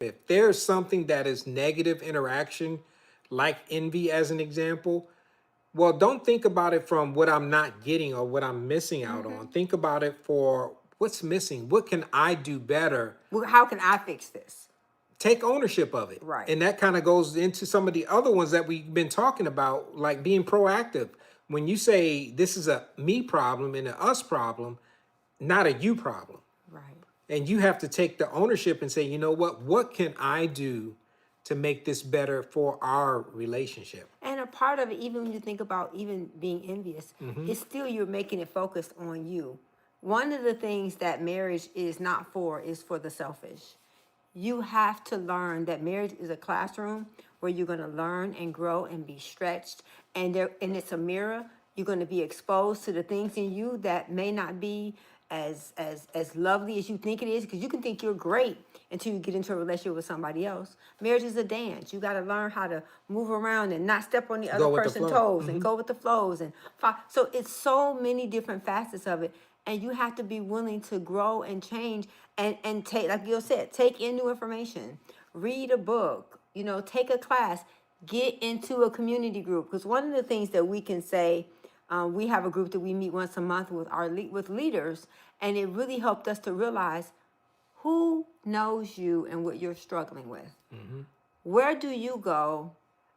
If there's something that is negative interaction, like envy as an example, well, don't think about it from what I'm not getting or what I'm missing out on. Hmm. Think about it for what's missing. What can I do better? Well, how can I fix this? Take ownership of it. Right. And that kind of goes into some of the other ones that we've been talking about, like being proactive. When you say this is a me problem and a us problem, not a you problem. Right. And you have to take the ownership and say, you know what can I do to make this better for our relationship? And a part of it, even when you think about even being envious, Hmm. it's still you're making it focused on you. One of the things that marriage is not for is for the selfish. You have to learn that marriage is a classroom where you're going to learn and grow and be stretched, and it's a mirror. You're going to be exposed to the things in you that may not be as lovely as you think it is, because you can think you're great until you get into a relationship with somebody else. Marriage is a dance. You got to learn how to move around and not step on the other Go with the person's flow. toes and Hmm. go with the flows so it's so many different facets of it, and you have to be willing to grow and change, and take, like you said, take in new information, read a book, take a class, get into a community group. Because one of the things that we can say, we have a group that we meet once a month with with leaders, and it really helped us to realize who knows you and what you're struggling with. Hmm. Where do you go?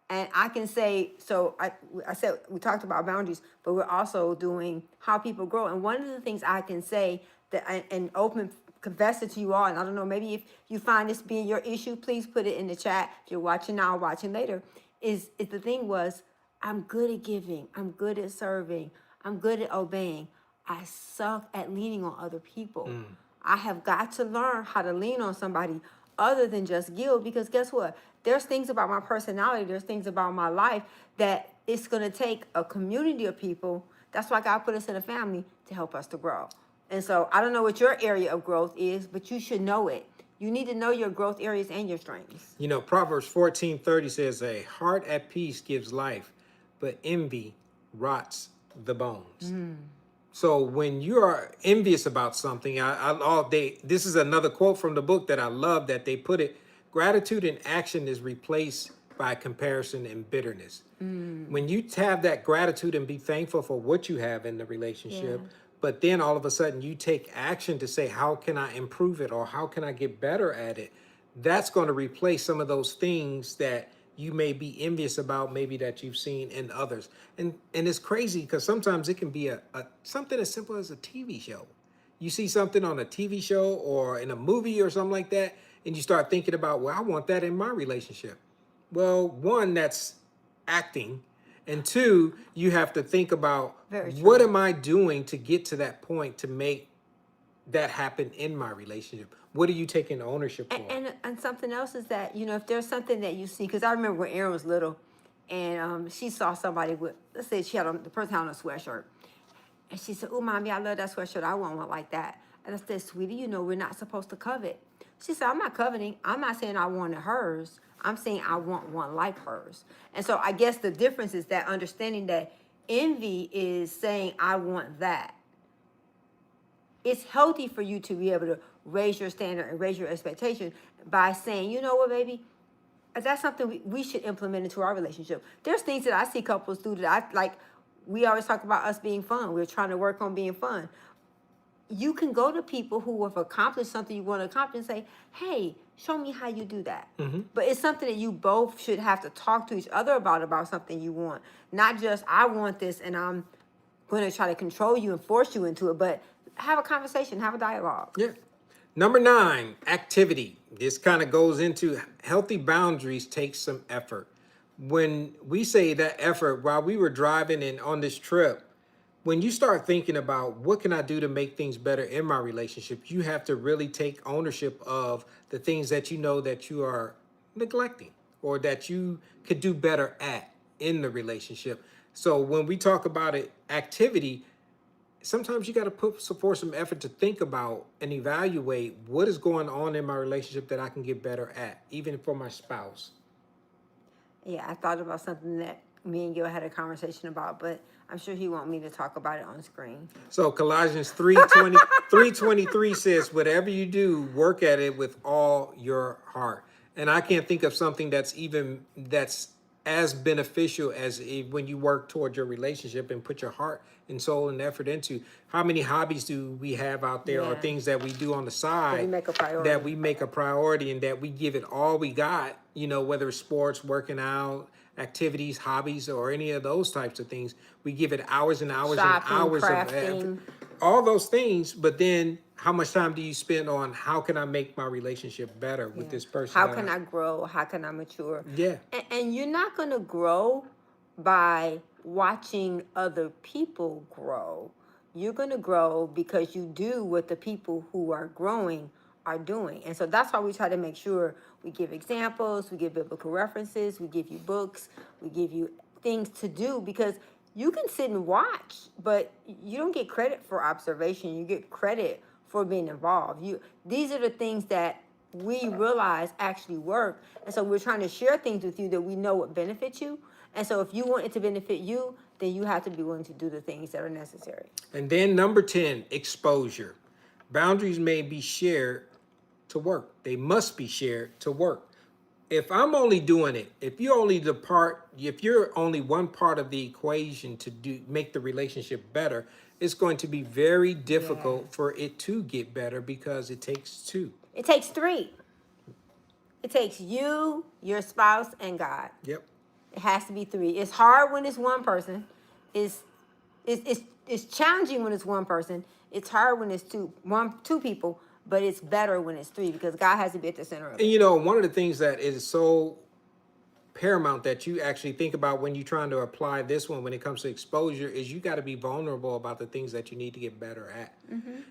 And I can say, so I said we talked about boundaries, but we're also doing how people grow. And one of the things I can say that and open confess it to you all, and I don't know, maybe if you find this being your issue, please put it in the chat. If you're watching now or watching later, is the thing was, I'm good at giving, I'm good at serving, I'm good at obeying. I suck at leaning on other people. Mm. I have got to learn how to lean on somebody other than just give, because guess what? There's things about my personality, there's things about my life that it's going to take a community of people. That's why God put us in a family to help us to grow. And so I don't know what your area of growth is, but you should know it. You need to know your growth areas and your strengths. Proverbs 14:30 says, a heart at peace gives life, but envy rots the bones. So when you are envious about something, this is another quote from the book that I love, that they put it: gratitude in action is replaced by comparison and bitterness. When you have that gratitude and be thankful for what you have in the Yeah. relationship, but then all of a sudden you take action to say, how can I improve it, or how can I get better at it? That's going to replace some of those things that you may be envious about, maybe that you've seen in others. And it's crazy because sometimes it can be a something as simple as a TV show. You see something on a TV show or in a movie or something like that, and you start thinking about, well, I want that in my relationship. Well, one, that's acting, and two, you have to think about, Very what true. am I doing to get to that point to make that happen in my relationship? What are you taking ownership And, for? and something else is that, if there's something that you see, because I remember when Erin was little, and she saw somebody with, let's say she had the person had on a sweatshirt, and she said, "Oh, mommy, I love that sweatshirt. I want one like that." And I said, "Sweetie, we're not supposed to covet." She said, "I'm not coveting. I'm not saying I wanted hers. I'm saying I want one like hers." And so I guess the difference is that understanding that envy is saying, "I want that." It's healthy for you to be able to raise your standard and raise your expectation by saying, "You know what, baby? That's something we should implement into our relationship." There's things that I see couples do that I like. We always talk about us being fun. We're trying to work on being fun. You can go to people who have accomplished something you want to accomplish and say, "Hey, show me how you do that." Hmm. But it's something that you both should have to talk to each other about something you want. Not just, "I want this and I'm going to try to control you and force you into it," but have a conversation, have a dialogue. Yeah. Number 9, activity. This kind of goes into healthy boundaries takes some effort. When we say that effort, while we were driving and on this trip, when you start thinking about what can I do to make things better in my relationship, you have to really take ownership of the things that you know that you are neglecting or that you could do better at in the relationship. So when we talk about it, activity, sometimes you got to put forth some effort to think about and evaluate what is going on in my relationship that I can get better at, even for my spouse. Yeah, I thought about something that me and Gil had a conversation about, but I'm sure he want me to talk about it on screen. So Colossians 3:20 3:23 says, whatever you do, work at it with all your heart. And I can't think of something that's as beneficial as when you work toward your relationship and put your heart and soul and effort into. How many hobbies do we have out there, or Yeah. things that we do on the That we side make a priority. that we make a priority, and that we give it all we got, whether it's sports, working out, activities, hobbies, or any of those types of things. We give it hours and hours and Shopping, hours of crafting. all those things, but then how much time do you spend on how can I make my relationship better with this person? How can I grow? How can I mature? Yeah. And you're not going to grow by watching other people grow. You're going to grow because you do what the people who are growing are doing. And so that's why we try to make sure we give examples, we give biblical references, we give you books, we give you things to do, because you can sit and watch, but you don't get credit for observation. You get credit for being involved. These are the things that we realize actually work. And so we're trying to share things with you that we know would benefit you. And so if you want it to benefit you, then you have to be willing to do the things that are necessary. And then number 10, exposure. Boundaries may be shared to work. They must be shared to work. If I'm only doing it, if you're only one part of the equation to make the relationship better, it's going to be very difficult for it to get better, because it takes two. It takes three. It takes you, your spouse, and God. Yep. It has to be three. It's hard when it's one person. It's challenging when it's one person. It's hard when it's two people, but it's better when it's three, because God has to be at the center of it. And one of the things that is so paramount that you actually think about when you're trying to apply this one when it comes to exposure is you got to be vulnerable about the things that you need to get better at.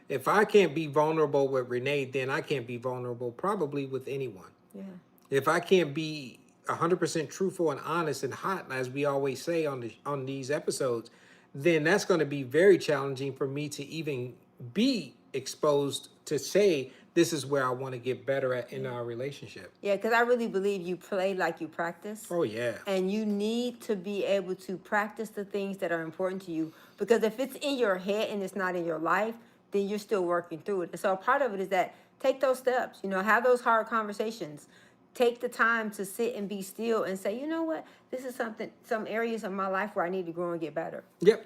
If I can't be vulnerable with Renee, then I can't be vulnerable probably with anyone. Yeah. If I can't be 100% truthful and honest and hot, as we always say on these episodes, then that's going to be very challenging for me to even be exposed to say this is where I want to get better at in our relationship. Yeah, because I really believe you play like you practice. Oh yeah. And you need to be able to practice the things that are important to you. Because if it's in your head and it's not in your life, then you're still working through it. And so a part of it is that take those steps, have those hard conversations. Take the time to sit and be still and say, you know what, this is some areas of my life where I need to grow and get better. Yep.